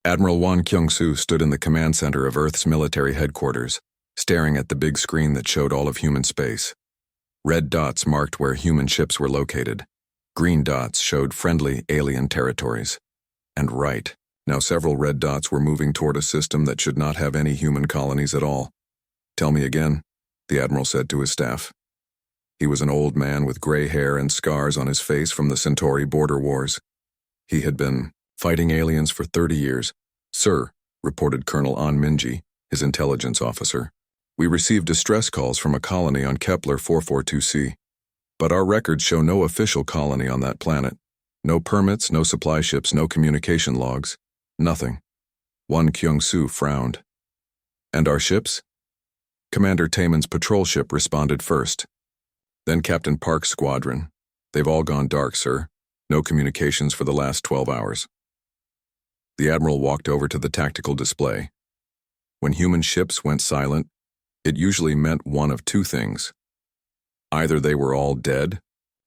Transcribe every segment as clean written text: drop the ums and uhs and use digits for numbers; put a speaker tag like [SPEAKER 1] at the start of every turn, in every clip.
[SPEAKER 1] Admiral Won Kyung-soo stood in the command center of Earth's military headquarters, staring at the big screen that showed all of human space. Red dots marked where human ships were located. Green dots showed friendly alien territories. And right, now several red dots were moving toward a system that should not have any human colonies at all. "Tell me again," the admiral said to his staff. He was an old man with gray hair and scars on his face from the Centauri border wars. He had been fighting aliens for 30 years. "Sir," reported Colonel An Minji, his intelligence officer, "we received distress calls from a colony on Kepler 442c. But our records show no official colony on that planet. No permits, no supply ships, no communication logs. Nothing." Won Kyung-soo frowned. "And our ships?" Commander Taeman's patrol ship responded first. Then Captain Park's squadron. "They've all gone dark, sir. No communications for the last 12 hours. The admiral walked over to the tactical display. When human ships went silent, it usually meant one of two things. Either they were all dead,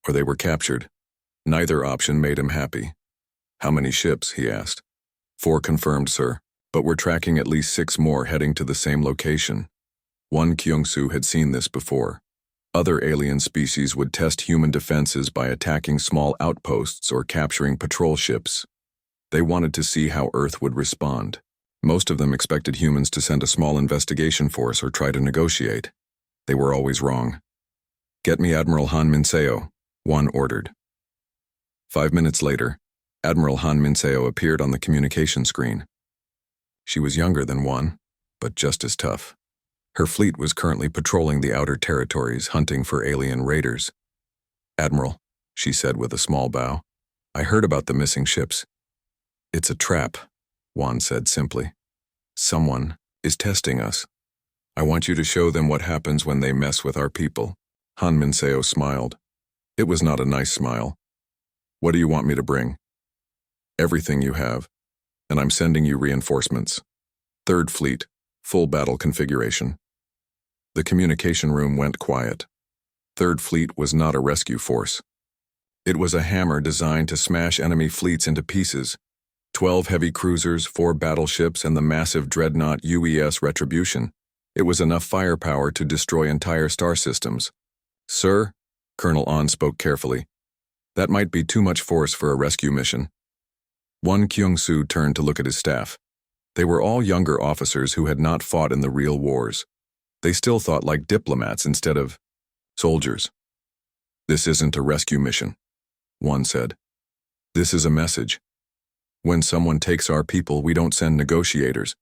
[SPEAKER 1] or they were captured. Neither option made him happy. "How many ships?" he asked. "4 confirmed, sir, but we're tracking at least 6 more heading to the same location." Won Kyung-soo had seen this before. Other alien species would test human defenses by attacking small outposts or capturing patrol ships. They wanted to see how Earth would respond. Most of them expected humans to send a small investigation force or try to negotiate. They were always wrong. "Get me Admiral Han Minseo," Won ordered. 5 minutes later, Admiral Han Minseo appeared on the communication screen. She was younger than Won, but just as tough. Her fleet was currently patrolling the outer territories, hunting for alien raiders. "Admiral," she said with a small bow, "I heard about the missing ships." "It's a trap," Won said simply. "Someone is testing us. I want you to show them what happens when they mess with our people." Han Minseo smiled. It was not a nice smile. "What do you want me to bring?" "Everything you have, and I'm sending you reinforcements. 3rd Fleet, full battle configuration." The communication room went quiet. 3rd Fleet was not a rescue force. It was a hammer designed to smash enemy fleets into pieces. 12 heavy cruisers, 4 battleships, and the massive dreadnought UES Retribution. It was enough firepower to destroy entire star systems. "Sir," Colonel An spoke carefully, "that might be too much force for a rescue mission." Won Kyung-soo turned to look at his staff. They were all younger officers who had not fought in the real wars. They still thought like diplomats instead of soldiers. "This isn't a rescue mission," Won said. "This is a message. When someone takes our people, we don't send negotiators.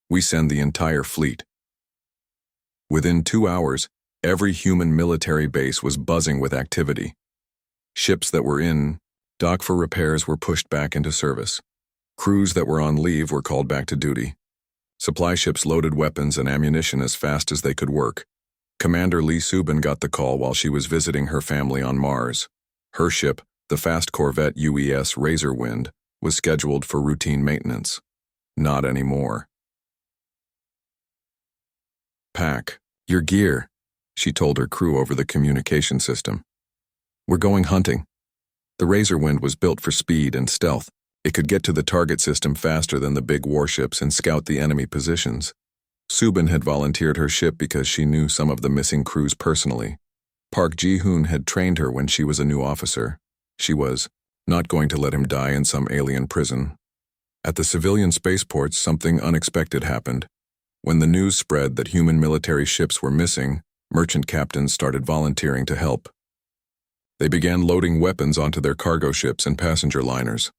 [SPEAKER 1] We send the entire fleet." Within 2 hours, every human military base was buzzing with activity. Ships that were in dock for repairs were pushed back into service. Crews that were on leave were called back to duty. Supply ships loaded weapons and ammunition as fast as they could work. Commander Lee Subin got the call while she was visiting her family on Mars. Her ship, the fast corvette UES Razorwind, was scheduled for routine maintenance. Not anymore. "Pack your gear," she told her crew over the communication system. "We're going hunting." The Razorwind was built for speed and stealth. It could get to the target system faster than the big warships and scout the enemy positions. Subin had volunteered her ship because she knew some of the missing crews personally. Park Ji-hoon had trained her when she was a new officer. She was not going to let him die in some alien prison. At the civilian spaceports, something unexpected happened. When the news spread that human military ships were missing, merchant captains started volunteering to help. They began loading weapons onto their cargo ships and passenger liners.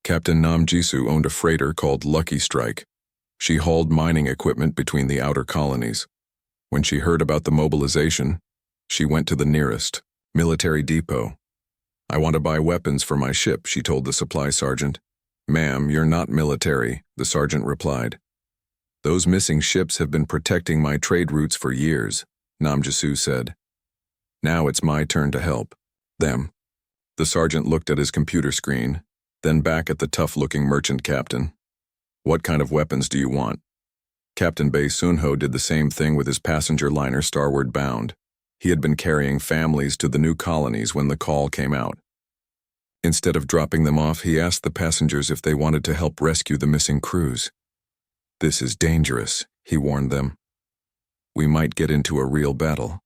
[SPEAKER 1] Captain Nam Jisoo owned a freighter called Lucky Strike. She hauled mining equipment between the outer colonies. When she heard about the mobilization, she went to the nearest military depot. "I want to buy weapons for my ship," she told the supply sergeant. "Ma'am, you're not military," the sergeant replied. "Those missing ships have been protecting my trade routes for years," Nam Jisoo said. "Now it's my turn to help them." The sergeant looked at his computer screen, then back at the tough-looking merchant captain. "What kind of weapons do you want?" Captain Bae Sunho did the same thing with his passenger liner Starward Bound. He had been carrying families to the new colonies when the call came out. Instead of dropping them off, he asked the passengers if they wanted to help rescue the missing crews. "This is dangerous," he warned them. "We might get into a real battle."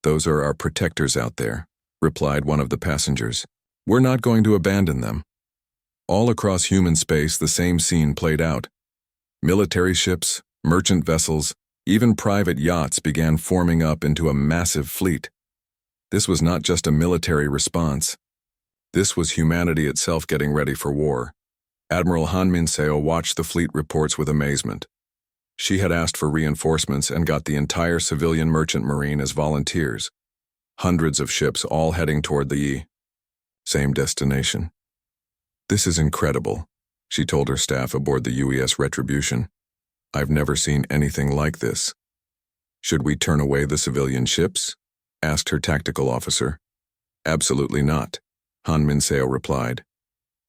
[SPEAKER 1] "Those are our protectors out there," replied one of the passengers. "We're not going to abandon them." All across human space, the same scene played out. Military ships, merchant vessels, even private yachts began forming up into a massive fleet. This was not just a military response. This was humanity itself getting ready for war. Admiral Han Min-seo watched the fleet reports with amazement. She had asked for reinforcements and got the entire civilian merchant marine as volunteers. Hundreds of ships all heading toward the same destination. "This is incredible," she told her staff aboard the UES Retribution. "I've never seen anything like this." "Should we turn away the civilian ships?" asked her tactical officer. "Absolutely not," Han Min-seo replied.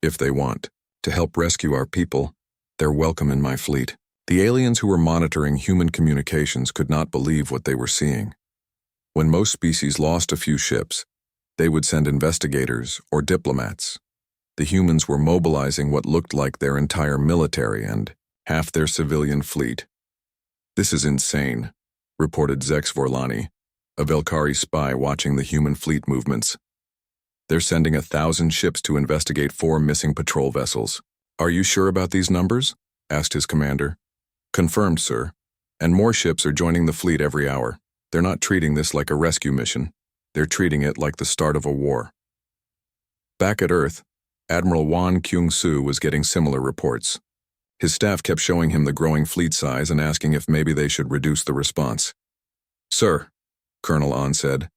[SPEAKER 1] "If they want to help rescue our people, they're welcome in my fleet." The aliens who were monitoring human communications could not believe what they were seeing. When most species lost a few ships, they would send investigators or diplomats. The humans were mobilizing what looked like their entire military and half their civilian fleet. "This is insane," reported Zex Vorlani, a Velkari spy watching the human fleet movements. "They're sending 1,000 ships to investigate 4 missing patrol vessels." "Are you sure about these numbers?" asked his commander. "Confirmed, sir. And more ships are joining the fleet every hour. They're not treating this like a rescue mission. They're treating it like the start of a war." Back at Earth, Admiral Wan Kyung-soo was getting similar reports. His staff kept showing him the growing fleet size and asking if maybe they should reduce the response. "Sir," Colonel An said,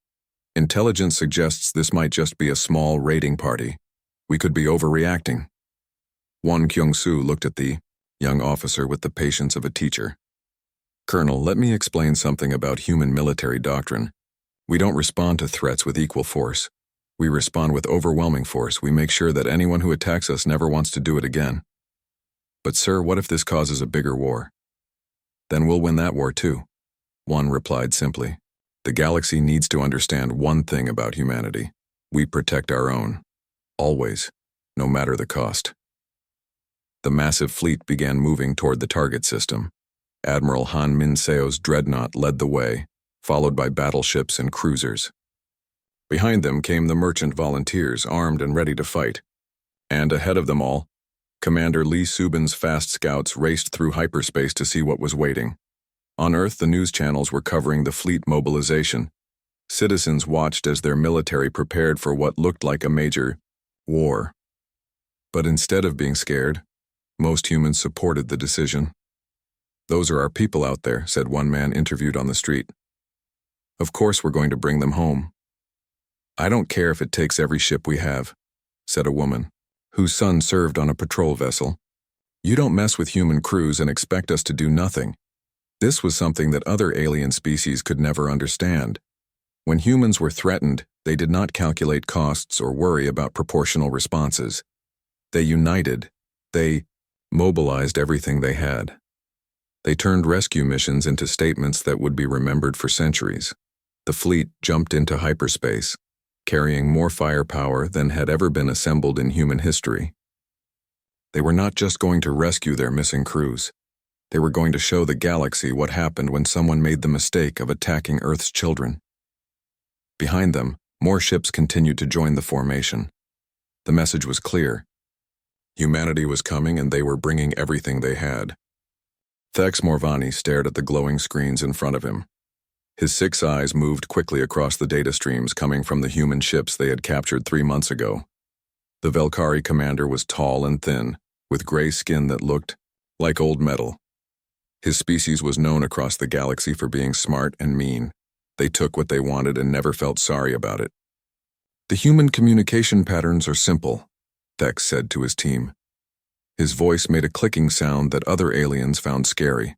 [SPEAKER 1] "intelligence suggests this might just be a small raiding party. We could be overreacting." Wan Kyung-soo looked at the young officer with the patience of a teacher. "Colonel, let me explain something about human military doctrine. We don't respond to threats with equal force. We respond with overwhelming force. We make sure that anyone who attacks us never wants to do it again." "But sir, what if this causes a bigger war?" "Then we'll win that war too," Wan replied simply. "The galaxy needs to understand one thing about humanity. We protect our own. Always, no matter the cost." The massive fleet began moving toward the target system. Admiral Han Min-seo's dreadnought led the way, followed by battleships and cruisers. Behind them came the merchant volunteers, armed and ready to fight. And ahead of them all, Commander Lee Subin's fast scouts raced through hyperspace to see what was waiting. On Earth, the news channels were covering the fleet mobilization. Citizens watched as their military prepared for what looked like a major war. But instead of being scared, most humans supported the decision. "Those are our people out there," said one man interviewed on the street. "Of course we're going to bring them home." "I don't care if it takes every ship we have," said a woman, whose son served on a patrol vessel. "You don't mess with human crews and expect us to do nothing." This was something that other alien species could never understand. When humans were threatened, they did not calculate costs or worry about proportional responses. They united. They mobilized everything they had. They turned rescue missions into statements that would be remembered for centuries. The fleet jumped into hyperspace, carrying more firepower than had ever been assembled in human history. They were not just going to rescue their missing crews. They were going to show the galaxy what happened when someone made the mistake of attacking Earth's children. Behind them, more ships continued to join the formation. The message was clear. Humanity was coming and they were bringing everything they had. Thex Morvani stared at the glowing screens in front of him. His 6 eyes moved quickly across the data streams coming from the human ships they had captured 3 months ago. The Velkari commander was tall and thin, with gray skin that looked like old metal. His species was known across the galaxy for being smart and mean. They took what they wanted and never felt sorry about it. "The human communication patterns are simple," Thex said to his team. His voice made a clicking sound that other aliens found scary.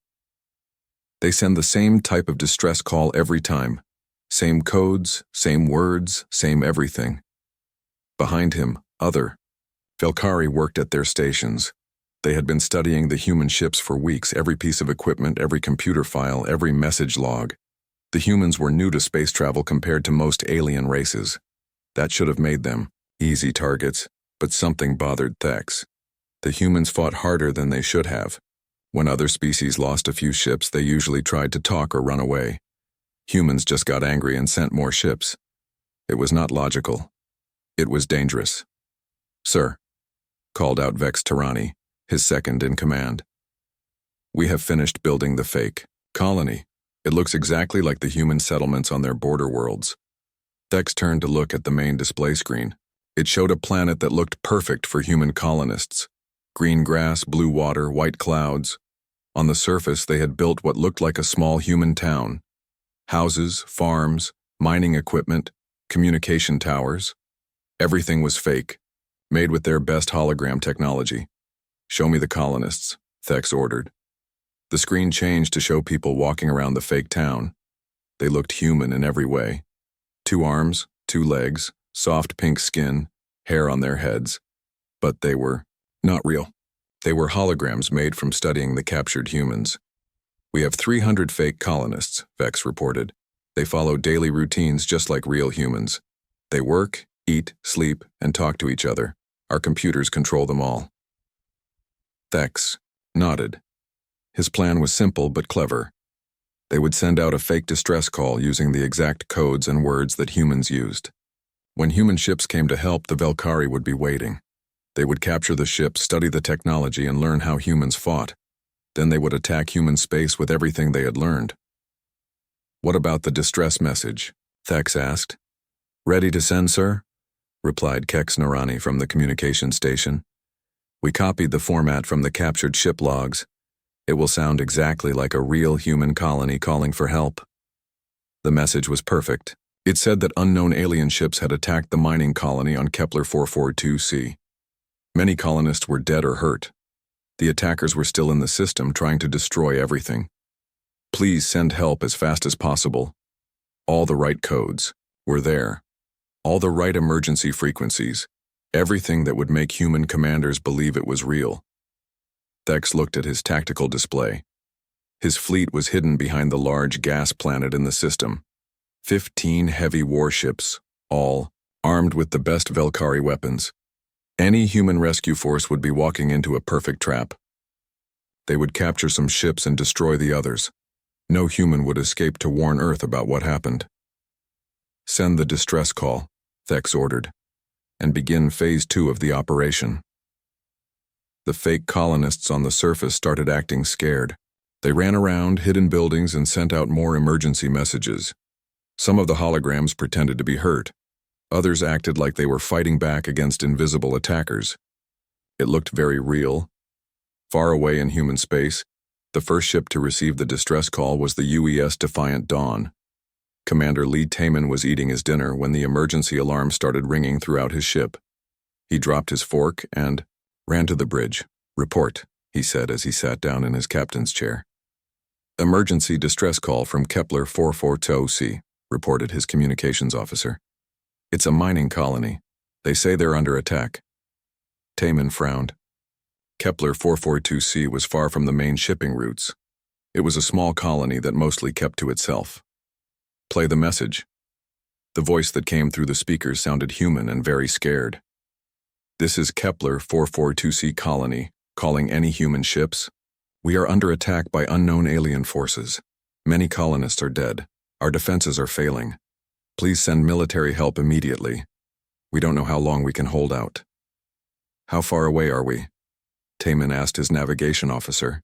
[SPEAKER 1] "They send the same type of distress call every time. Same codes, same words, same everything." Behind him, other Velkari worked at their stations. They had been studying the human ships for weeks, every piece of equipment, every computer file, every message log. The humans were new to space travel compared to most alien races. That should have made them Easy targets, but something bothered Thex. The humans fought harder than they should have. When other species lost a few ships, they usually tried to talk or run away. Humans just got angry and sent more ships. It was not logical. It was dangerous. "Sir," called out Vex Tirani, his second in command. "We have finished building the fake colony. It looks exactly like the human settlements on their border worlds." Thex turned to look at the main display screen. It showed a planet that looked perfect for human colonists. Green grass, blue water, white clouds. On the surface, they had built what looked like a small human town. Houses, farms, mining equipment, communication towers. Everything was fake, made with their best hologram technology. "Show me the colonists," Thex ordered. The screen changed to show people walking around the fake town. They looked human in every way. 2 arms, 2 legs, soft pink skin, hair on their heads. But they were not real. They were holograms made from studying the captured humans. "We have 300 fake colonists," Vex reported. "They follow daily routines just like real humans. They work, eat, sleep, and talk to each other. Our computers control them all." Thex nodded. His plan was simple but clever. They would send out a fake distress call using the exact codes and words that humans used. When human ships came to help, the Velkari would be waiting. They would capture the ships, study the technology, and learn how humans fought. Then they would attack human space with everything they had learned. "What about the distress message?" Thex asked. "Ready to send, sir?" replied Kex Narani from the communication station. "We copied the format from the captured ship logs. It will sound exactly like a real human colony calling for help." The message was perfect. It said that unknown alien ships had attacked the mining colony on Kepler 442c. Many colonists were dead or hurt. The attackers were still in the system, trying to destroy everything. "Please send help as fast as possible." All the right codes were there. All the right emergency frequencies. Everything that would make human commanders believe it was real. Thex looked at his tactical display. His fleet was hidden behind the large gas planet in the system. 15 heavy warships, all armed with the best Velkari weapons. Any human rescue force would be walking into a perfect trap. They would capture some ships and destroy the others. No human would escape to warn Earth about what happened. "Send the distress call," Thex ordered, "and begin Phase 2 of the operation." The fake colonists on the surface started acting scared. They ran around, hid in buildings, and sent out more emergency messages. Some of the holograms pretended to be hurt. Others acted like they were fighting back against invisible attackers. It looked very real. Far away in human space, the first ship to receive the distress call was the UES Defiant Dawn. Commander Lee Taman was eating his dinner when the emergency alarm started ringing throughout his ship. He dropped his fork and ran to the bridge. "Report," he said as he sat down in his captain's chair. "Emergency distress call from Kepler 442c, reported his communications officer. "It's a mining colony. They say they're under attack." Taman frowned. Kepler 442c was far from the main shipping routes. It was a small colony that mostly kept to itself. "Play the message." The voice that came through the speakers sounded human and very scared. "This is Kepler 442c colony, calling any human ships. We are under attack by unknown alien forces. Many colonists are dead. Our defenses are failing. Please send military help immediately. We don't know how long we can hold out." "How far away are we?" Taman asked his navigation officer.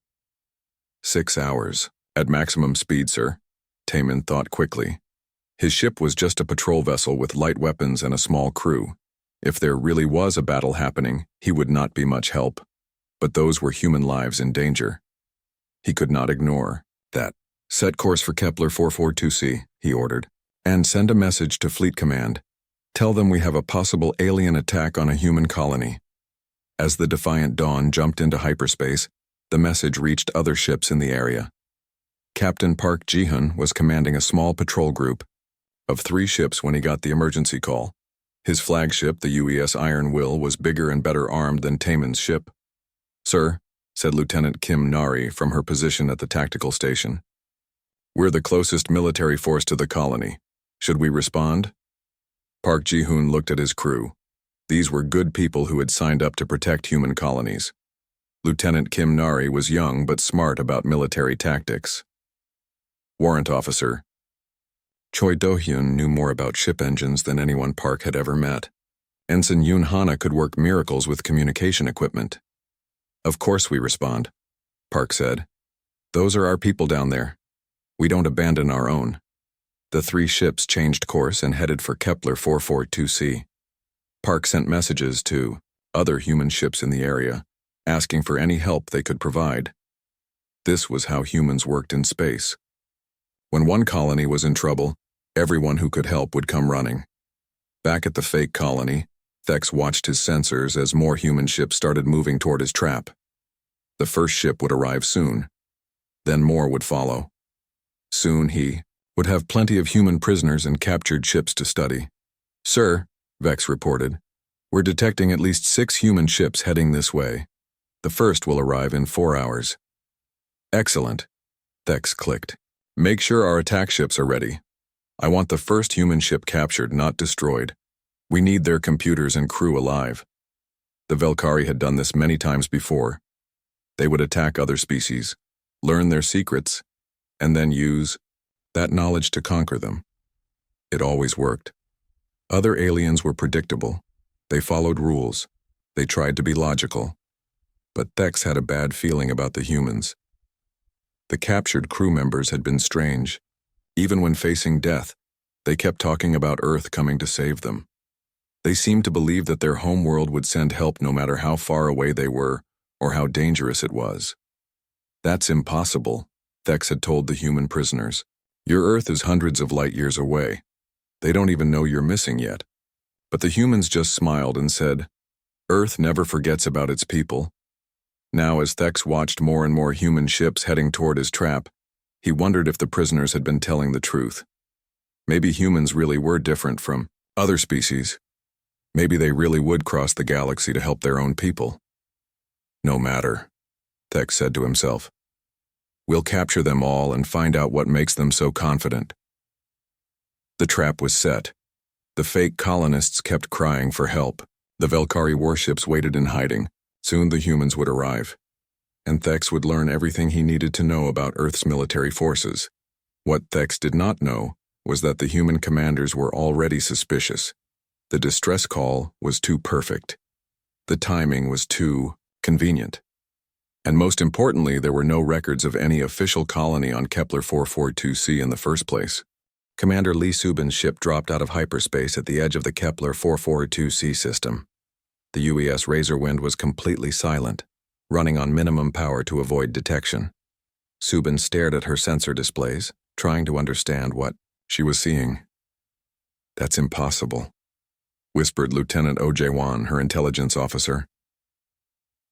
[SPEAKER 1] 6 hours. At maximum speed, sir." Taman thought quickly. His ship was just a patrol vessel with light weapons and a small crew. If there really was a battle happening, he would not be much help. But those were human lives in danger. He could not ignore that. "Set course for Kepler 442c, he ordered, "and send a message to Fleet Command. Tell them we have a possible alien attack on a human colony." As the Defiant Dawn jumped into hyperspace, the message reached other ships in the area. Captain Park Ji-hun was commanding a small patrol group of 3 ships when he got the emergency call. His flagship, the UES Iron Will, was bigger and better armed than Taman's ship. "Sir," said Lieutenant Kim Nari from her position at the tactical station. "We're the closest military force to the colony. Should we respond?" Park Ji-hun looked at his crew. These were good people who had signed up to protect human colonies. Lieutenant Kim Nari was young but smart about military tactics. Warrant Officer Choi Do-hyun knew more about ship engines than anyone Park had ever met. Ensign Yoon Hana could work miracles with communication equipment. Of course we respond, Park said. Those are our people down there. We don't abandon our own. The 3 ships changed course and headed for Kepler 442c. Park sent messages to other human ships in the area, asking for any help they could provide. This was how humans worked in space. When one colony was in trouble, everyone who could help would come running. Back at the fake colony, Thex watched his sensors as more human ships started moving toward his trap. The first ship would arrive soon. Then more would follow. Soon he would have plenty of human prisoners and captured ships to study. Sir, Vex reported, we're detecting at least 6 human ships heading this way. The first will arrive in 4 hours. Excellent, Thex clicked. Make sure our attack ships are ready. I want the first human ship captured, not destroyed. We need their computers and crew alive. The Velkari had done this many times before. They would attack other species, learn their secrets, and then use that knowledge to conquer them. It always worked. Other aliens were predictable. They followed rules. They tried to be logical. But Thex had a bad feeling about the humans. The captured crew members had been strange. Even when facing death, they kept talking about Earth coming to save them. They seemed to believe that their homeworld would send help no matter how far away they were or how dangerous it was. That's impossible, Thex had told the human prisoners. Your Earth is hundreds of light years away. They don't even know you're missing yet. But the humans just smiled and said, Earth never forgets about its people. Now, as Thex watched more and more human ships heading toward his trap, he wondered if the prisoners had been telling the truth. Maybe humans really were different from other species. Maybe they really would cross the galaxy to help their own people. No matter, Thex said to himself. We'll capture them all and find out what makes them so confident. The trap was set. The fake colonists kept crying for help. The Velkari warships waited in hiding. Soon the humans would arrive. And Thex would learn everything he needed to know about Earth's military forces. What Thex did not know was that the human commanders were already suspicious. The distress call was too perfect. The timing was too convenient. And most importantly, there were no records of any official colony on Kepler 442c in the first place. Commander Lee Subin's ship dropped out of hyperspace at the edge of the Kepler 442c system. The UES Razorwind was completely silent, running on minimum power to avoid detection. Subin stared at her sensor displays, trying to understand what she was seeing. That's impossible, whispered Lieutenant O.J. her intelligence officer.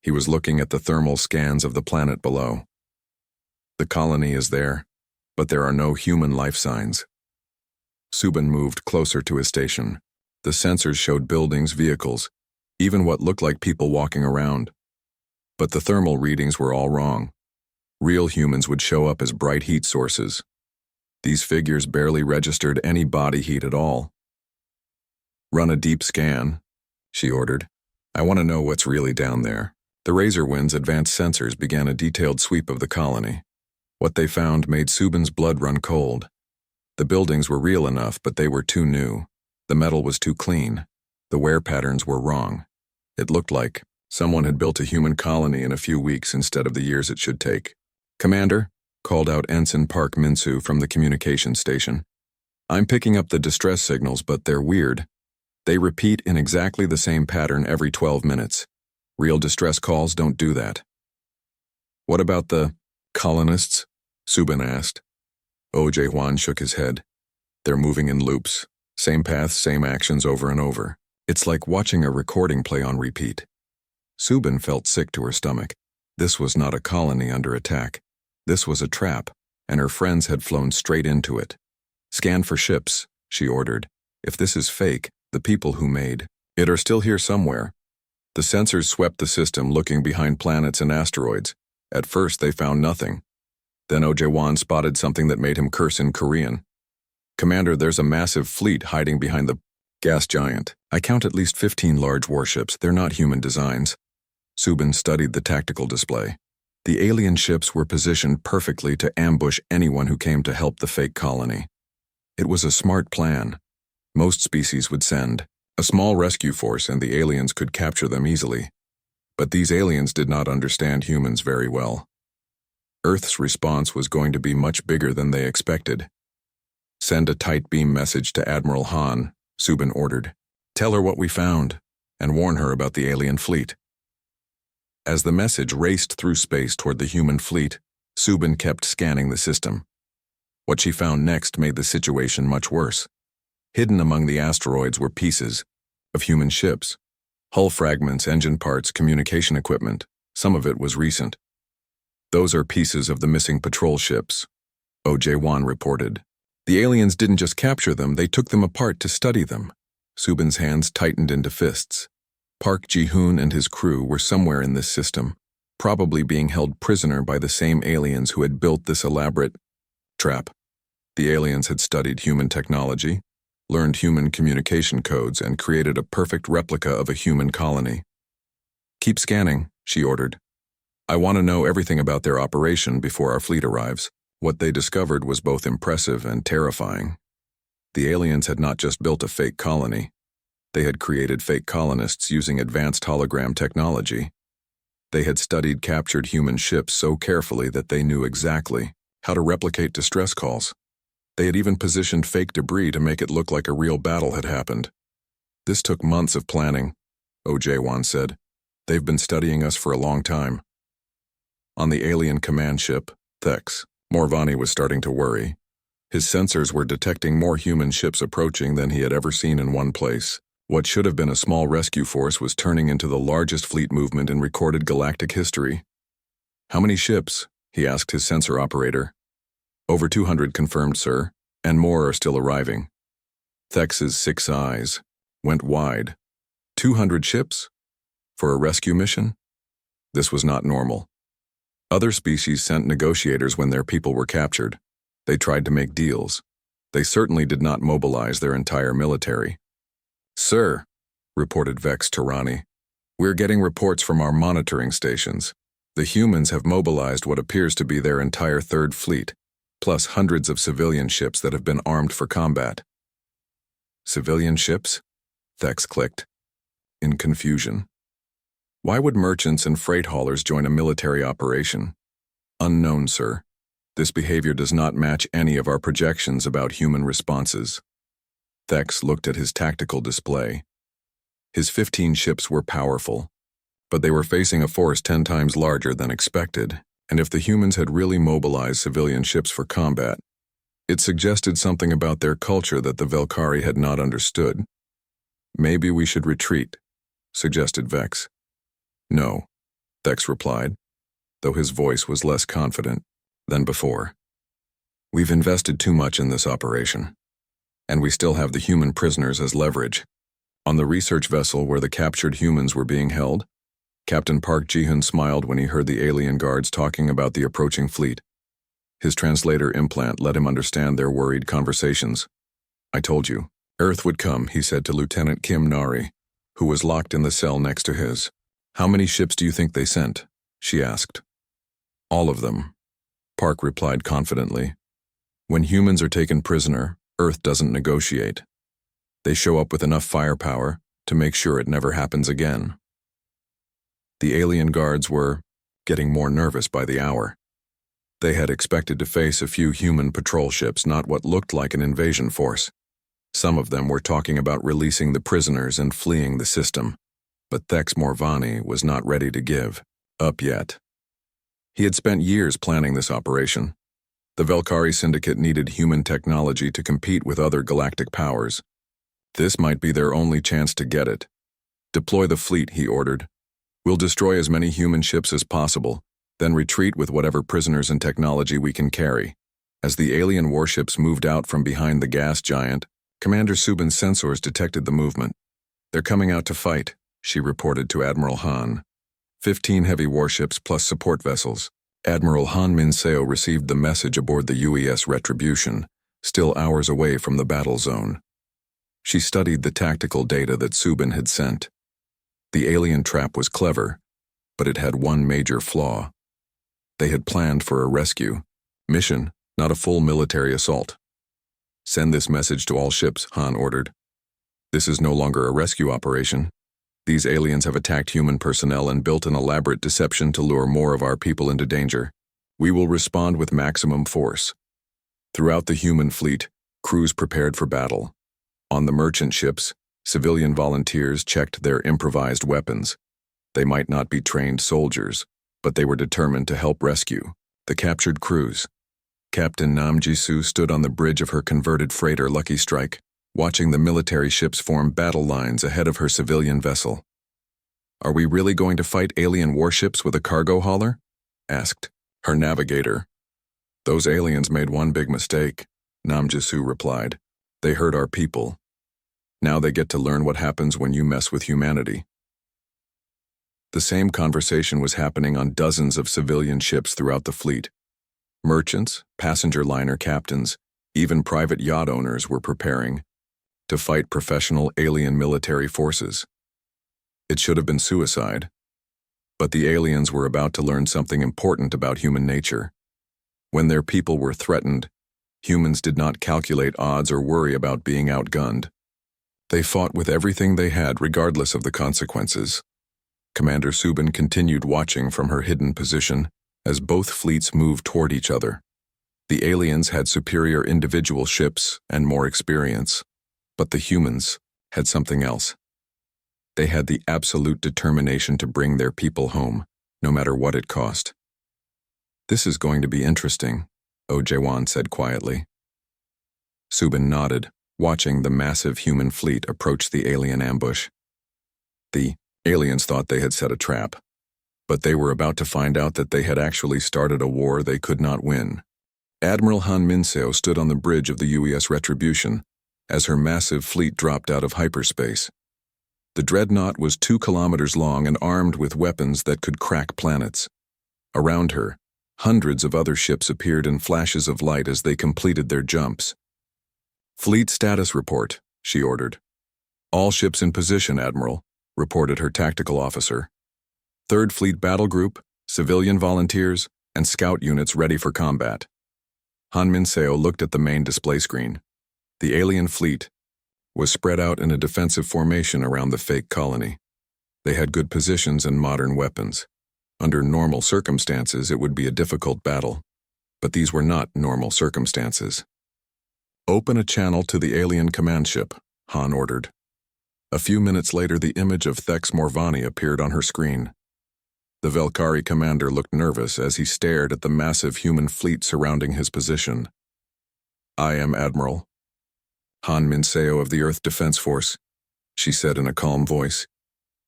[SPEAKER 1] He was looking at the thermal scans of the planet below. The colony is there, but there are no human life signs. Subin moved closer to his station. The sensors showed buildings, vehicles, even what looked like people walking around. But the thermal readings were all wrong. Real humans would show up as bright heat sources. These figures barely registered any body heat at all. Run a deep scan, she ordered. I want to know what's really down there. The Razorwind's advanced sensors began a detailed sweep of the colony. What they found made Subin's blood run cold. The buildings were real enough, but they were too new. The metal was too clean. The wear patterns were wrong. It looked like someone had built a human colony in a few weeks instead of the years it should take. Commander, called out Ensign Park Min-soo from the communications station. I'm picking up the distress signals, but they're weird. They repeat in exactly the same pattern every 12 minutes. Real distress calls don't do that. What about the colonists? Subin asked. O.J. Hwan shook his head. They're moving in loops. Same paths, same actions over and over. It's like watching a recording play on repeat. Subin felt sick to her stomach. This was not a colony under attack. This was a trap, and her friends had flown straight into it. Scan for ships, she ordered. If this is fake, the people who made it are still here somewhere. The sensors swept the system, looking behind planets and asteroids. At first, they found nothing. Then O.J. Hwan spotted something that made him curse in Korean. Commander, there's a massive fleet hiding behind the Gas giant. I count at least 15 large warships. They're not human designs. Subin studied the tactical display. The alien ships were positioned perfectly to ambush anyone who came to help the fake colony. It was a smart plan. Most species would send a small rescue force and the aliens could capture them easily. But these aliens did not understand humans very well. Earth's response was going to be much bigger than they expected. Send a tight beam message to Admiral Han, Subin ordered. Tell her what we found, and warn her about the alien fleet. As the message raced through space toward the human fleet, Subin kept scanning the system. What she found next made the situation much worse. Hidden among the asteroids were pieces of human ships. Hull fragments, engine parts, communication equipment. Some of it was recent. Those are pieces of the missing patrol ships, OJ-1 reported. The aliens didn't just capture them, they took them apart to study them. Subin's hands tightened into fists. Park Ji-hoon and his crew were somewhere in this system, probably being held prisoner by the same aliens who had built this elaborate trap. The aliens had studied human technology, learned human communication codes, and created a perfect replica of a human colony. Keep scanning, she ordered. I want to know everything about their operation before our fleet arrives. What they discovered was both impressive and terrifying. The aliens had not just built a fake colony. They had created fake colonists using advanced hologram technology. They had studied captured human ships so carefully that they knew exactly how to replicate distress calls. They had even positioned fake debris to make it look like a real battle had happened. This took months of planning, OJ-1 said. They've been studying us for a long time. On the alien command ship, Thex, Morvani was starting to worry. His sensors were detecting more human ships approaching than he had ever seen in one place. What should have been a small rescue force was turning into the largest fleet movement in recorded galactic history. How many ships? He asked his sensor operator. Over 200 confirmed, sir, and more are still arriving. Thex's 6 eyes went wide. 200 ships? For a rescue mission? This was not normal. Other species sent negotiators when their people were captured. They tried to make deals. They certainly did not mobilize their entire military. Sir, reported Vex Tarani, we're getting reports from our monitoring stations. The humans have mobilized what appears to be their entire third fleet, plus hundreds of civilian ships that have been armed for combat. Civilian ships? Thex clicked, in confusion. Why would merchants and freight haulers join a military operation? Unknown, sir. This behavior does not match any of our projections about human responses. Thex looked at his tactical display. His 15 ships were powerful, but they were facing a force 10 times larger than expected, and if the humans had really mobilized civilian ships for combat, it suggested something about their culture that the Velkari had not understood. Maybe we should retreat, suggested Vex. No, Thex replied, though his voice was less confident than before. We've invested too much in this operation, and we still have the human prisoners as leverage. On the research vessel where the captured humans were being held, Captain Park Ji-hoon smiled when he heard the alien guards talking about the approaching fleet. His translator implant let him understand their worried conversations. I told you, Earth would come, he said to Lieutenant Kim Nari, who was locked in the cell next to his. How many ships do you think they sent? She asked. All of them, Park replied confidently. When humans are taken prisoner, Earth doesn't negotiate. They show up with enough firepower to make sure it never happens again. The alien guards were getting more nervous by the hour. They had expected to face a few human patrol ships, not what looked like an invasion force. Some of them were talking about releasing the prisoners and fleeing the system. But Thex Morvani was not ready to give up yet. He had spent years planning this operation. The Velkari Syndicate needed human technology to compete with other galactic powers. This might be their only chance to get it. Deploy the fleet, he ordered. We'll destroy as many human ships as possible, then retreat with whatever prisoners and technology we can carry. As the alien warships moved out from behind the gas giant, Commander Subin's sensors detected the movement. They're coming out to fight, she reported to Admiral Han. 15 heavy warships plus support vessels. Admiral Han Min-seo received the message aboard the UES Retribution, still hours away from the battle zone. She studied the tactical data that Subin had sent. The alien trap was clever, but it had one major flaw. They had planned for a rescue mission, not a full military assault. Send this message to all ships, Han ordered. This is no longer a rescue operation. These aliens have attacked human personnel and built an elaborate deception to lure more of our people into danger. We will respond with maximum force. Throughout the human fleet, crews prepared for battle. On the merchant ships, civilian volunteers checked their improvised weapons. They might not be trained soldiers, but they were determined to help rescue the captured crews. Captain Nam Jisoo stood on the bridge of her converted freighter Lucky Strike, watching the military ships form battle lines ahead of her civilian vessel. Are we really going to fight alien warships with a cargo hauler? Asked her navigator. Those aliens made one big mistake, Nam Jisoo replied. They hurt our people. Now they get to learn what happens when you mess with humanity. The same conversation was happening on dozens of civilian ships throughout the fleet. Merchants, passenger liner captains, even private yacht owners were preparing to fight professional alien military forces. It should have been suicide, but the aliens were about to learn something important about human nature. When their people were threatened, humans did not calculate odds or worry about being outgunned. They fought with everything they had regardless of the consequences. Commander Subin continued watching from her hidden position as both fleets moved toward each other. The aliens had superior individual ships and more experience, but the humans had something else. They had the absolute determination to bring their people home, no matter what it cost. This is going to be interesting, Oh Jae-won said quietly. Subin nodded, watching the massive human fleet approach the alien ambush. The aliens thought they had set a trap, but they were about to find out that they had actually started a war they could not win. Admiral Han Min-seo stood on the bridge of the UES Retribution as her massive fleet dropped out of hyperspace. The dreadnought was 2 kilometers long and armed with weapons that could crack planets. Around her, hundreds of other ships appeared in flashes of light as they completed their jumps. Fleet status report, she ordered. All ships in position, Admiral, reported her tactical officer. 3rd Fleet Battle Group, civilian volunteers, and scout units ready for combat. Han Min-seo looked at the main display screen. The alien fleet was spread out in a defensive formation around the fake colony. They had good positions and modern weapons. Under normal circumstances, it would be a difficult battle, but these were not normal circumstances. Open a channel to the alien command ship, Han ordered. A few minutes later, the image of Thex Morvani appeared on her screen. The Velkari commander looked nervous as he stared at the massive human fleet surrounding his position. I am Admiral Han Min-seo of the Earth Defense Force, she said in a calm voice.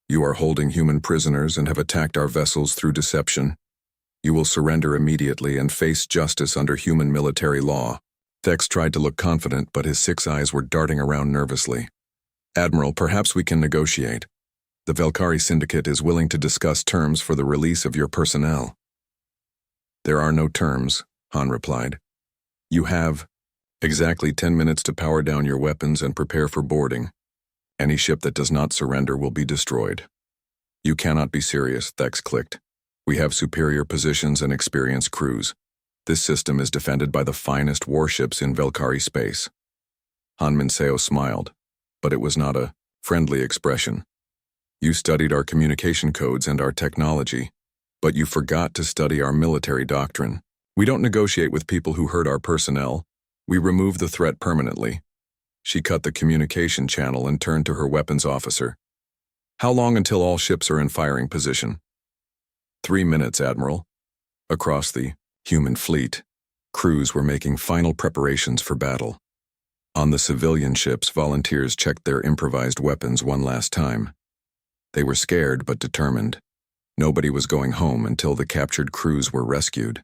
[SPEAKER 1] You are holding human prisoners and have attacked our vessels through deception. You will surrender immediately and face justice under human military law. Thex tried to look confident, but his 6 eyes were darting around nervously. Admiral, perhaps we can negotiate. The Velkari Syndicate is willing to discuss terms for the release of your personnel. There are no terms, Han replied. You have exactly 10 minutes to power down your weapons and prepare for boarding. Any ship that does not surrender will be destroyed. You cannot be serious, Thex clicked. We have superior positions and experienced crews. This system is defended by the finest warships in Velkari space. Han Min-seo smiled, but it was not a friendly expression. You studied our communication codes and our technology, but you forgot to study our military doctrine. We don't negotiate with people who hurt our personnel. We remove the threat permanently. She cut the communication channel and turned to her weapons officer. How long until all ships are in firing position? 3 minutes, Admiral. Across the human fleet, crews were making final preparations for battle. On the civilian ships, volunteers checked their improvised weapons one last time. They were scared but determined. Nobody was going home until the captured crews were rescued.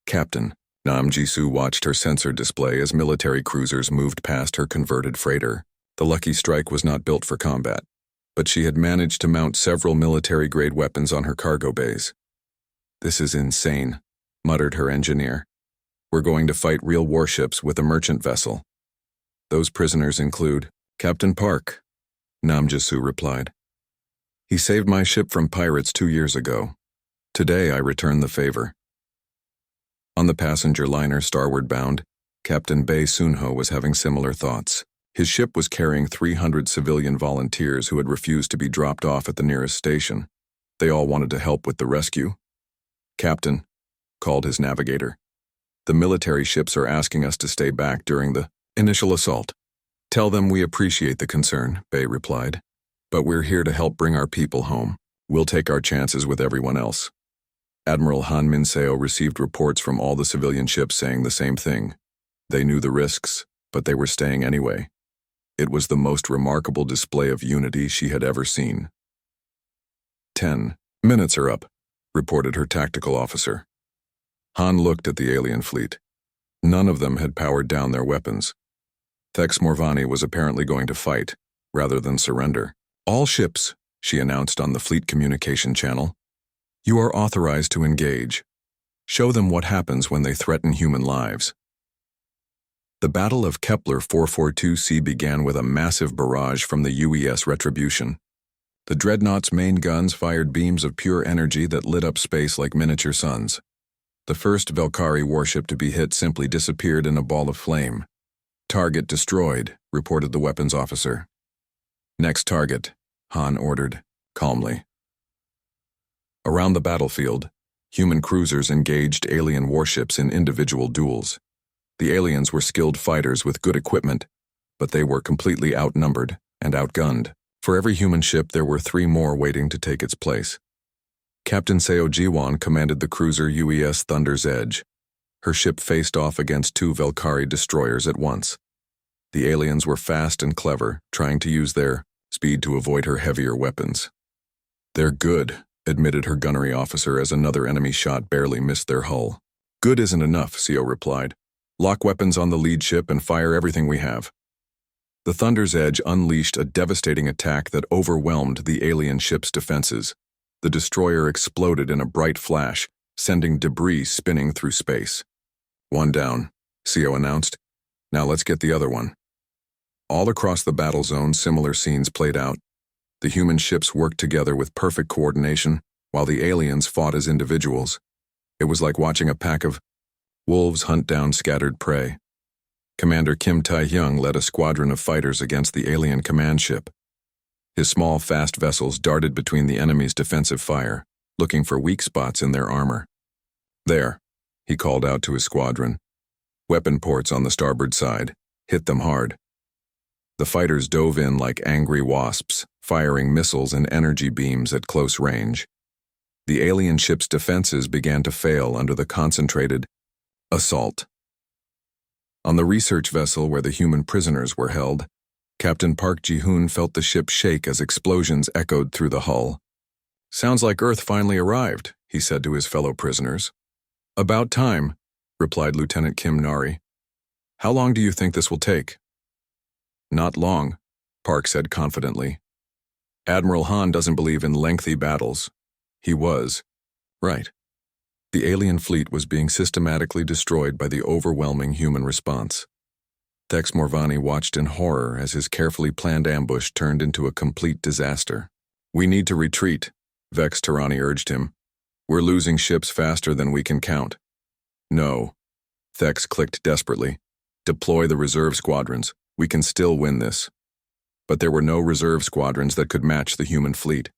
[SPEAKER 1] Captain Nam Jisoo watched her sensor display as military cruisers moved past her converted freighter. The Lucky Strike was not built for combat, but she had managed to mount several military-grade weapons on her cargo bays. This is insane, muttered her engineer. We're going to fight real warships with a merchant vessel. Those prisoners include Captain Park, Namjasu replied. He saved my ship from pirates 2 years ago. Today I return the favor. On the passenger liner starward bound, Captain Bei Sunho was having similar thoughts. His ship was carrying 300 civilian volunteers who had refused to be dropped off at the nearest station. They all wanted to help with the rescue. Captain, called his navigator, the military ships are asking us to stay back during the initial assault. Tell them we appreciate the concern, Bei replied, but we're here to help bring our people home. We'll take our chances with everyone else. Admiral Han Minseo received reports from all the civilian ships saying the same thing. They knew the risks, but they were staying anyway. It was the most remarkable display of unity she had ever seen. 10 minutes are up, reported her tactical officer. Han looked at the alien fleet. None of them had powered down their weapons. Thex Morvani was apparently going to fight, rather than surrender. All ships, she announced on the fleet communication channel. You are authorized to engage. Show them what happens when they threaten human lives. The Battle of Kepler 442c began with a massive barrage from the UES Retribution. The dreadnought's main guns fired beams of pure energy that lit up space like miniature suns. The first Valkyrie warship to be hit simply disappeared in a ball of flame. Target destroyed, reported the weapons officer. Next target, Han ordered, calmly. Around the battlefield, human cruisers engaged alien warships in individual duels. The aliens were skilled fighters with good equipment, but they were completely outnumbered and outgunned. For every human ship, there were 3 more waiting to take its place. Captain Seo Jiwon commanded the cruiser UES Thunder's Edge. Her ship faced off against 2 Valkyrie destroyers at once. The aliens were fast and clever, trying to use their speed to avoid her heavier weapons. They're good, admitted her gunnery officer as another enemy shot barely missed their hull. Good isn't enough, Seo replied. Lock weapons on the lead ship and fire everything we have. The Thunder's Edge unleashed a devastating attack that overwhelmed the alien ship's defenses. The destroyer exploded in a bright flash, sending debris spinning through space. One down, Seo announced. Now let's get the other one. All across the battle zone, similar scenes played out. The human ships worked together with perfect coordination, while the aliens fought as individuals. It was like watching a pack of wolves hunt down scattered prey. Commander Kim Tai-hyung led a squadron of fighters against the alien command ship. His small, fast vessels darted between the enemy's defensive fire, looking for weak spots in their armor. There, he called out to his squadron. Weapon ports on the starboard side. Hit them hard. The fighters dove in like angry wasps, firing missiles and energy beams at close range. The alien ship's defenses began to fail under the concentrated assault. On the research vessel where the human prisoners were held, Captain Park Ji-hoon felt the ship shake as explosions echoed through the hull. Sounds like Earth finally arrived, he said to his fellow prisoners. About time, replied Lieutenant Kim Nari. How long do you think this will take? Not long, Park said confidently. Admiral Han doesn't believe in lengthy battles. He was right. The alien fleet was being systematically destroyed by the overwhelming human response. Thex Morvani watched in horror as his carefully planned ambush turned into a complete disaster. We need to retreat, Vex Tarani urged him. We're losing ships faster than we can count. No, Thex clicked desperately. Deploy the reserve squadrons. We can still win this. But there were no reserve squadrons that could match the human fleet.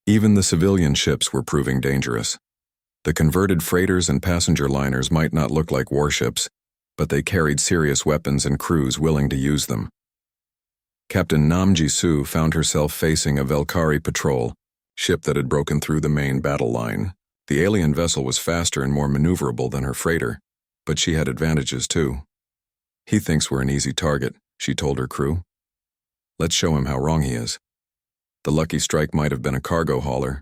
[SPEAKER 1] Even the civilian ships were proving dangerous. The converted freighters and passenger liners might not look like warships, but they carried serious weapons and crews willing to use them. Captain Nam Ji-soo found herself facing a Valkyrie patrol, ship that had broken through the main battle line. The alien vessel was faster and more maneuverable than her freighter, but she had advantages too. He thinks we're an easy target, she told her crew. Let's show him how wrong he is. The lucky strike might have been a cargo hauler,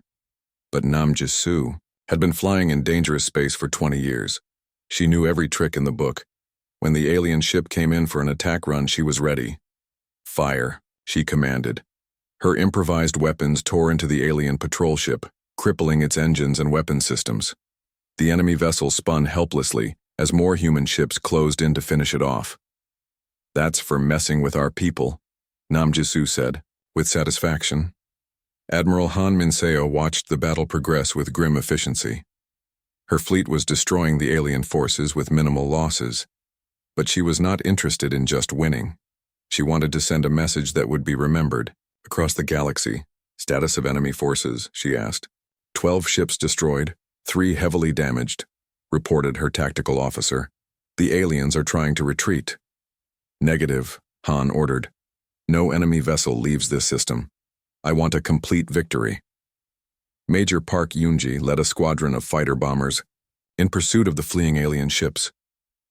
[SPEAKER 1] but Nam Ji-soo had been flying in dangerous space for 20 years. She knew every trick in the book. When the alien ship came in for an attack run, she was ready. Fire, she commanded. Her improvised weapons tore into the alien patrol ship, crippling its engines and weapon systems. The enemy vessel spun helplessly as more human ships closed in to finish it off. That's for messing with our people, Namjisu said, with satisfaction. Admiral Han Minseo watched the battle progress with grim efficiency. Her fleet was destroying the alien forces with minimal losses, but she was not interested in just winning. She wanted to send a message that would be remembered. Across the galaxy, status of enemy forces, she asked. 12 ships destroyed, 3 heavily damaged, reported her tactical officer. The aliens are trying to retreat. Negative, Han ordered. No enemy vessel leaves this system. I want a complete victory. Major Park Yoonji led a squadron of fighter bombers in pursuit of the fleeing alien ships.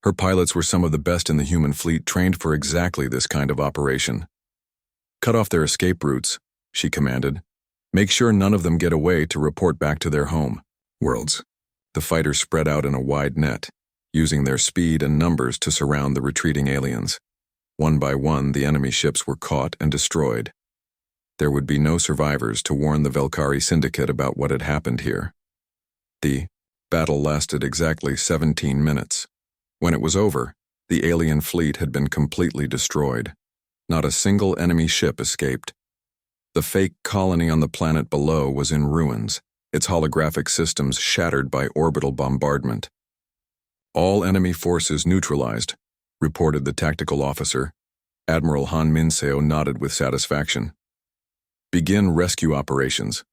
[SPEAKER 1] Her pilots were some of the best in the human fleet, trained for exactly this kind of operation. Cut off their escape routes, she commanded. Make sure none of them get away to report back to their home worlds. The fighters spread out in a wide net, using their speed and numbers to surround the retreating aliens. One by one, the enemy ships were caught and destroyed. There would be no survivors to warn the Velkari Syndicate about what had happened here. The battle lasted exactly 17 minutes. When it was over, the alien fleet had been completely destroyed. Not a single enemy ship escaped. The fake colony on the planet below was in ruins, its holographic systems shattered by orbital bombardment. All enemy forces neutralized, reported the tactical officer. Admiral Han Minseo nodded with satisfaction. Begin rescue operations.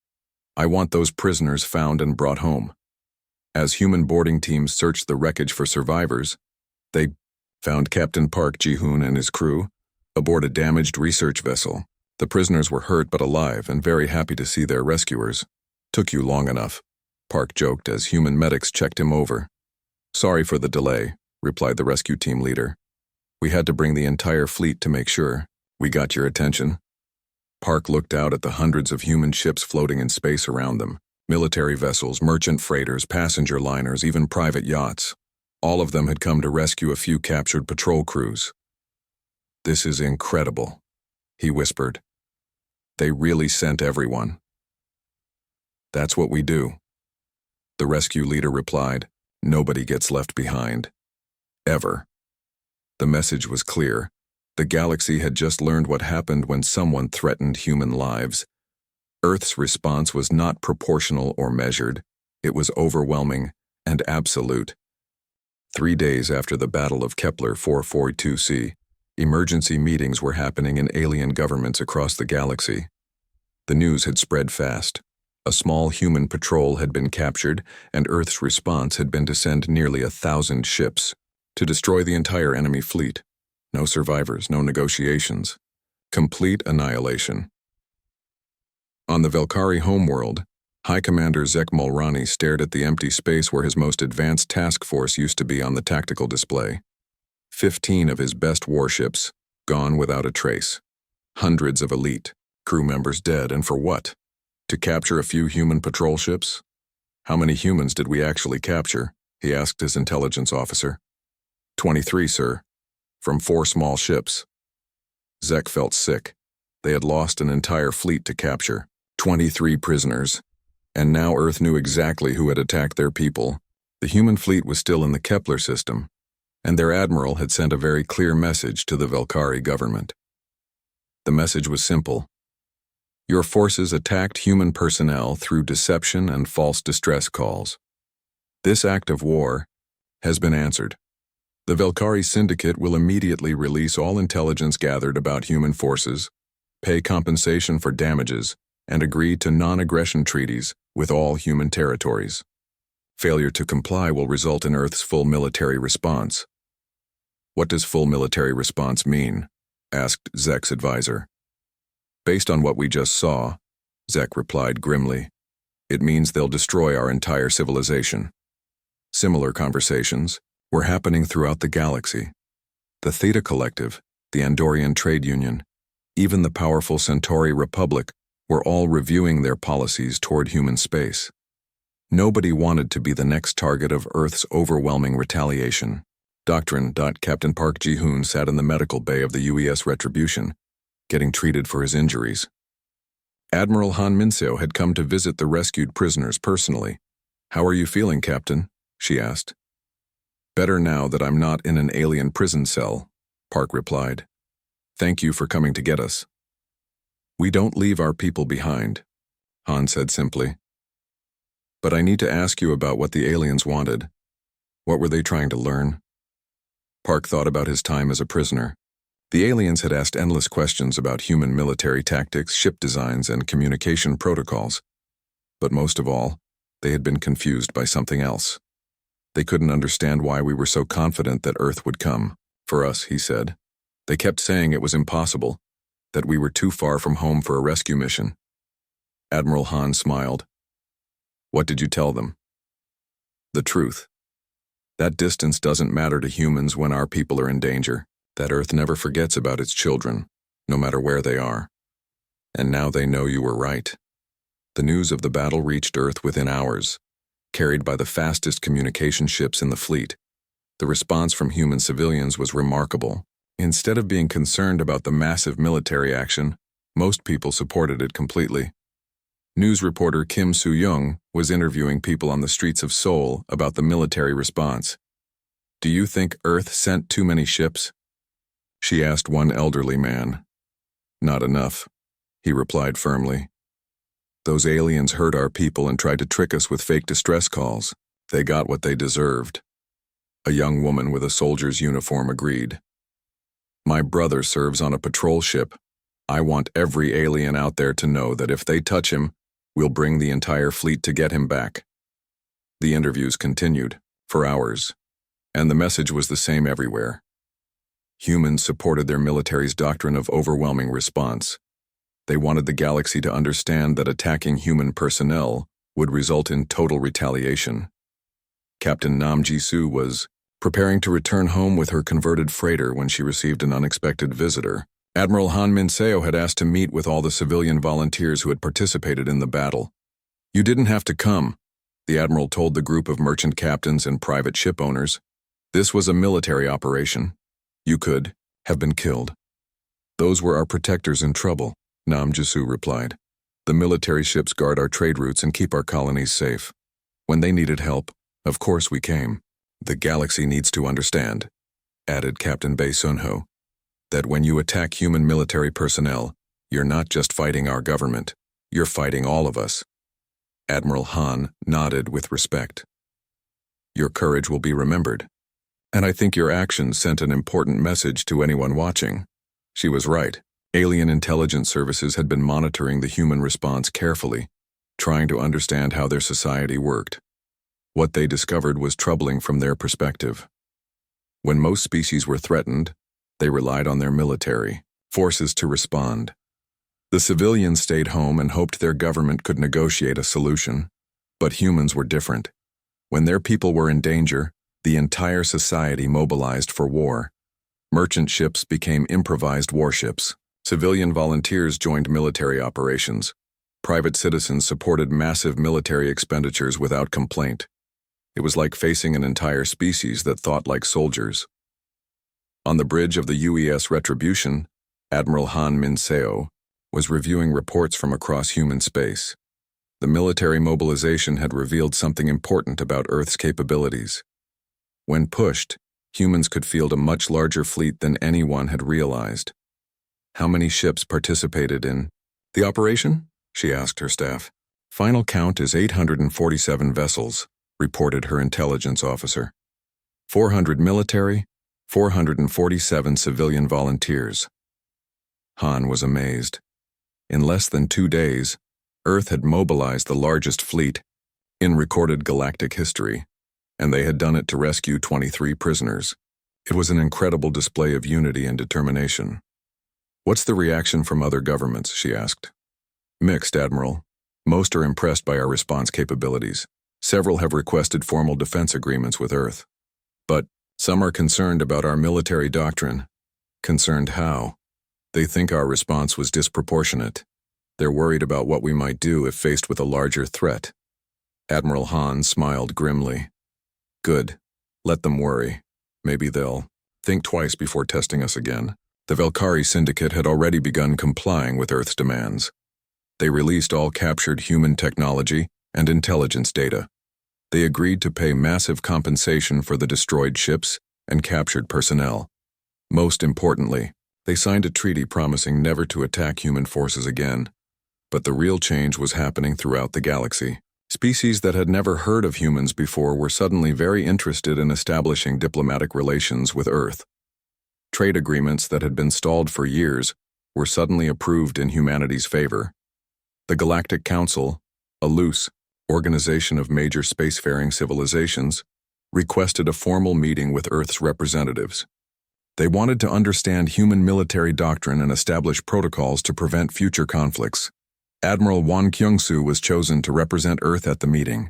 [SPEAKER 1] I want those prisoners found and brought home. As human boarding teams searched the wreckage for survivors, they found Captain Park Ji-hoon and his crew aboard a damaged research vessel. The prisoners were hurt but alive and very happy to see their rescuers. Took you long enough, Park joked as human medics checked him over. Sorry for the delay, replied the rescue team leader. We had to bring the entire fleet to make sure we got your attention. Park looked out at the hundreds of human ships floating in space around them. Military vessels, merchant freighters, passenger liners, even private yachts. All of them had come to rescue a few captured patrol crews. This is incredible, he whispered. They really sent everyone. That's what we do. The rescue leader replied, nobody gets left behind. Ever. The message was clear. The galaxy had just learned what happened when someone threatened human lives. Earth's response was not proportional or measured. It was overwhelming and absolute. 3 days after the Battle of Kepler 442c, emergency meetings were happening in alien governments across the galaxy. The news had spread fast. A small human patrol had been captured, and Earth's response had been to send nearly 1,000 ships to destroy the entire enemy fleet. No survivors, no negotiations. Complete annihilation. On the Velkari homeworld, High Commander Zek Mulrani stared at the empty space where his most advanced task force used to be on the tactical display. 15 of his best warships, gone without a trace. Hundreds of elite crew members dead, and for what? To capture a few human patrol ships? How many humans did we actually capture? He asked his intelligence officer. 23, sir. From 4 small ships. Zek felt sick. They had lost an entire fleet to capture. 23 prisoners. And now Earth knew exactly who had attacked their people. The human fleet was still in the Kepler system, and their admiral had sent a very clear message to the Velkari government. The message was simple. Your forces attacked human personnel through deception and false distress calls. This act of war has been answered. The Velkari Syndicate will immediately release all intelligence gathered about human forces, pay compensation for damages, and agree to non-aggression treaties with all human territories. Failure to comply will result in Earth's full military response. What does full military response mean? Asked Zek's advisor. Based on what we just saw, Zek replied grimly, it means they'll destroy our entire civilization. Similar conversations were happening throughout the galaxy. The Theta Collective, the Andorian Trade Union, even the powerful Centauri Republic were all reviewing their policies toward human space. Nobody wanted to be the next target of Earth's overwhelming retaliation. Captain Park Ji-hoon sat in the medical bay of the UES Retribution, getting treated for his injuries. Admiral Han Minseo had come to visit the rescued prisoners personally. How are you feeling, Captain? She asked. Better now that I'm not in an alien prison cell, Park replied. Thank you for coming to get us. We don't leave our people behind, Han said simply. But I need to ask you about what the aliens wanted. What were they trying to learn? Park thought about his time as a prisoner. The aliens had asked endless questions about human military tactics, ship designs, and communication protocols. But most of all, they had been confused by something else. They couldn't understand why we were so confident that Earth would come. For us, he said. They kept saying it was impossible, that we were too far from home for a rescue mission. Admiral Han smiled. What did you tell them? The truth. That distance doesn't matter to humans when our people are in danger. That Earth never forgets about its children, no matter where they are. And now they know you were right. The news of the battle reached Earth within hours, carried by the fastest communication ships in the fleet. The response from human civilians was remarkable. Instead of being concerned about the massive military action, most people supported it completely. News reporter Kim Soo-young was interviewing people on the streets of Seoul about the military response. Do you think Earth sent too many ships? She asked one elderly man. Not enough, he replied firmly. Those aliens hurt our people and tried to trick us with fake distress calls. They got what they deserved. A young woman with a soldier's uniform agreed. My brother serves on a patrol ship. I want every alien out there to know that if they touch him, we'll bring the entire fleet to get him back. The interviews continued, for hours, and the message was the same everywhere. Humans supported their military's doctrine of overwhelming response. They wanted the galaxy to understand that attacking human personnel would result in total retaliation. Captain Nam Ji-soo was preparing to return home with her converted freighter when she received an unexpected visitor. Admiral Han Min-seo had asked to meet with all the civilian volunteers who had participated in the battle. You didn't have to come, the admiral told the group of merchant captains and private ship owners. This was a military operation. You could have been killed. Those were our protectors in trouble, Nam Ji-soo replied. The military ships guard our trade routes and keep our colonies safe. When they needed help, of course we came. The galaxy needs to understand, added Captain Bae Sun-ho, that when you attack human military personnel, you're not just fighting our government, you're fighting all of us. Admiral Han nodded with respect. Your courage will be remembered. And I think your actions sent an important message to anyone watching. She was right. Alien intelligence services had been monitoring the human response carefully, trying to understand how their society worked. What they discovered was troubling from their perspective. When most species were threatened, they relied on their military forces to respond. The civilians stayed home and hoped their government could negotiate a solution. But humans were different. When their people were in danger, the entire society mobilized for war. Merchant ships became improvised warships. Civilian volunteers joined military operations. Private citizens supported massive military expenditures without complaint. It was like facing an entire species that thought like soldiers. On the bridge of the UES Retribution, Admiral Han Min-seo was reviewing reports from across human space. The military mobilization had revealed something important about Earth's capabilities. When pushed, humans could field a much larger fleet than anyone had realized. How many ships participated in the operation? She asked her staff. Final count is 847 vessels, reported her intelligence officer. 400 military, 447 civilian volunteers. Han was amazed. In less than 2 days, Earth had mobilized the largest fleet in recorded galactic history, and they had done it to rescue 23 prisoners. It was an incredible display of unity and determination. What's the reaction from other governments? She asked. Mixed, Admiral. Most are impressed by our response capabilities. Several have requested formal defense agreements with Earth. But some are concerned about our military doctrine. Concerned how? They think our response was disproportionate. They're worried about what we might do if faced with a larger threat. Admiral Han smiled grimly. Good. Let them worry. Maybe they'll think twice before testing us again. The Valkyrie Syndicate had already begun complying with Earth's demands. They released all captured human technology and intelligence data. They agreed to pay massive compensation for the destroyed ships and captured personnel. Most importantly, they signed a treaty promising never to attack human forces again. But the real change was happening throughout the galaxy. Species that had never heard of humans before were suddenly very interested in establishing diplomatic relations with Earth. Trade agreements that had been stalled for years were suddenly approved in humanity's favor. The Galactic Council, a loose organization of major spacefaring civilizations, requested a formal meeting with Earth's representatives. They wanted to understand human military doctrine and establish protocols to prevent future conflicts. Admiral Wan Kyung-soo was chosen to represent Earth at the meeting.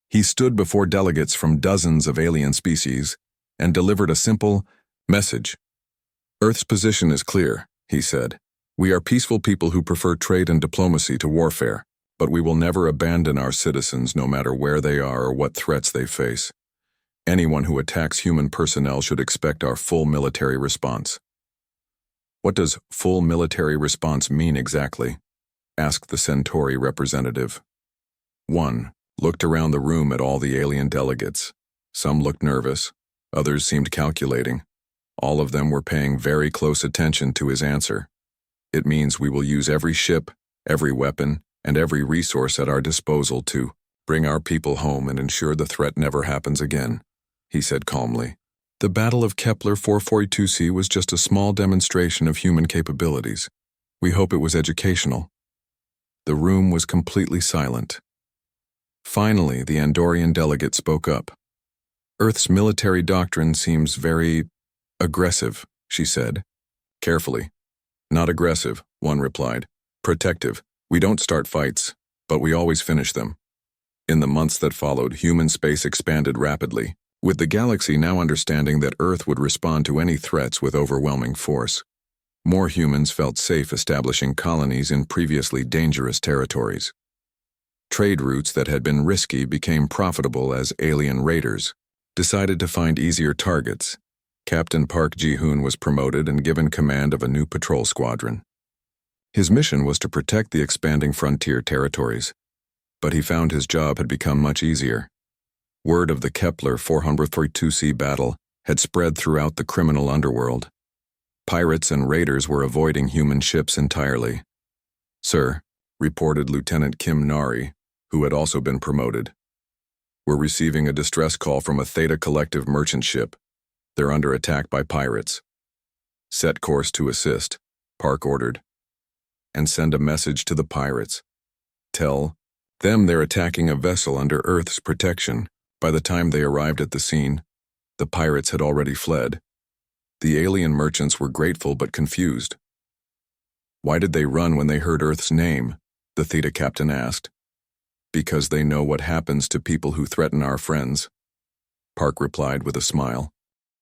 [SPEAKER 1] He stood before delegates from dozens of alien species and delivered a simple message. Earth's position is clear, he said. We are peaceful people who prefer trade and diplomacy to warfare, but we will never abandon our citizens no matter where they are or what threats they face. Anyone who attacks human personnel should expect our full military response. What does full military response mean exactly? Asked the Centauri representative. One looked around the room at all the alien delegates. Some looked nervous, others seemed calculating. All of them were paying very close attention to his answer. It means we will use every ship, every weapon, and every resource at our disposal to bring our people home and ensure the threat never happens again, he said calmly. The Battle of Kepler 442c was just a small demonstration of human capabilities. We hope it was educational. The room was completely silent. Finally, the Andorian delegate spoke up. Earth's military doctrine seems very aggressive, she said. Carefully. Not aggressive, one replied. Protective. We don't start fights, but we always finish them. In the months that followed, human space expanded rapidly, with the galaxy now understanding that Earth would respond to any threats with overwhelming force. More humans felt safe establishing colonies in previously dangerous territories. Trade routes that had been risky became profitable as alien raiders decided to find easier targets. Captain Park Ji-hoon was promoted and given command of a new patrol squadron. His mission was to protect the expanding frontier territories, but he found his job had become much easier. Word of the Kepler 442c battle had spread throughout the criminal underworld. Pirates and raiders were avoiding human ships entirely. Sir, reported Lieutenant Kim Nari, who had also been promoted. We're receiving a distress call from a Theta Collective merchant ship. They're under attack by pirates. Set course to assist, Park ordered. And send a message to the pirates. Tell them they're attacking a vessel under Earth's protection. By the time they arrived at the scene, the pirates had already fled. The alien merchants were grateful but confused. Why did they run when they heard Earth's name? The Theta captain asked. Because they know what happens to people who threaten our friends, Park replied with a smile.